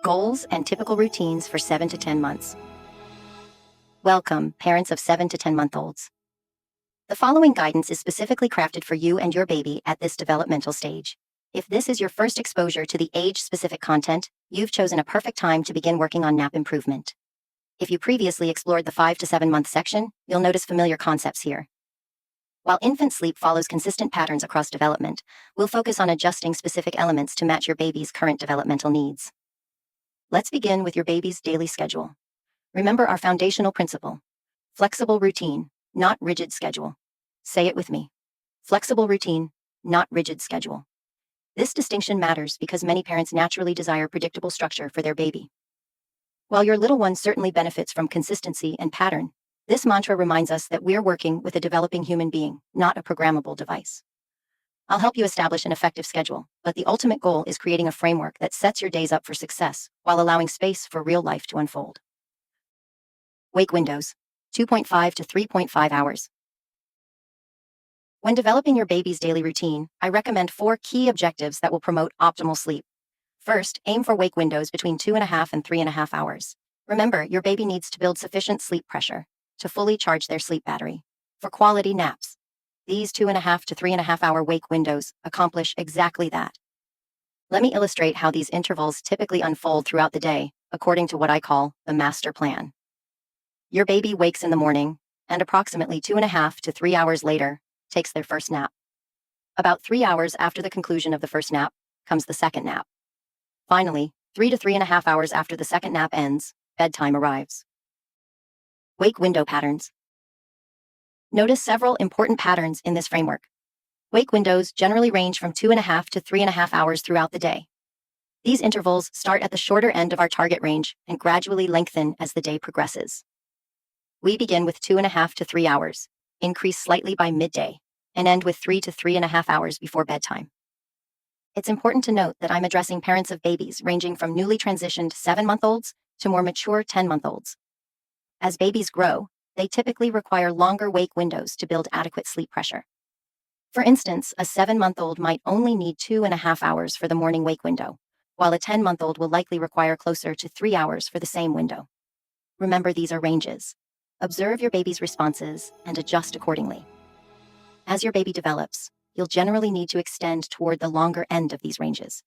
Goals and typical routines for 7 to 10 months. Welcome, parents of 7 to 10-month-olds. The following guidance is specifically crafted for you and your baby at this developmental stage. If this is your first exposure to the age-specific content, you've chosen a perfect time to begin working on nap improvement. If you previously explored the 5 to 7-month section, you'll notice familiar concepts here. While infant sleep follows consistent patterns across development, we'll focus on adjusting specific elements to match your baby's current developmental needs. Let's begin with your baby's daily schedule. Remember our foundational principle: flexible routine, not rigid schedule. Say it with me. Flexible routine, not rigid schedule. This distinction matters because many parents naturally desire predictable structure for their baby. While your little one certainly benefits from consistency and pattern, this mantra reminds us that we're working with a developing human being, not a programmable device. I'll help you establish an effective schedule, but the ultimate goal is creating a framework that sets your days up for success while allowing space for real life to unfold. Wake windows: 2.5 to 3.5 hours. When developing your baby's daily routine, I recommend 4 key objectives that will promote optimal sleep. First, aim for wake windows between 2.5 and 3.5 hours. Remember, your baby needs to build sufficient sleep pressure to fully charge their sleep battery for quality naps. These 2.5 to 3.5 hour wake windows accomplish exactly that. Let me illustrate how these intervals typically unfold throughout the day, according to what I call the master plan. Your baby wakes in the morning, and approximately 2.5 to 3 hours later, takes their first nap. About 3 hours after the conclusion of the first nap, comes the second nap. Finally, 3 to 3.5 hours after the second nap ends, bedtime arrives. Wake window patterns. Notice several important patterns in this framework. Wake windows generally range from 2.5 to 3.5 hours throughout the day. These intervals start at the shorter end of our target range and gradually lengthen as the day progresses. We begin with 2.5 to 3 hours, increase slightly by midday, and end with 3 to 3.5 hours before bedtime. It's important to note that I'm addressing parents of babies ranging from newly transitioned 7-month-olds to more mature 10-month-olds. As babies grow, they typically require longer wake windows to build adequate sleep pressure. For instance, a 7-month-old might only need 2.5 hours for the morning wake window, while a 10-month-old will likely require closer to 3 hours for the same window. Remember, these are ranges. Observe your baby's responses and adjust accordingly. As your baby develops, you'll generally need to extend toward the longer end of these ranges,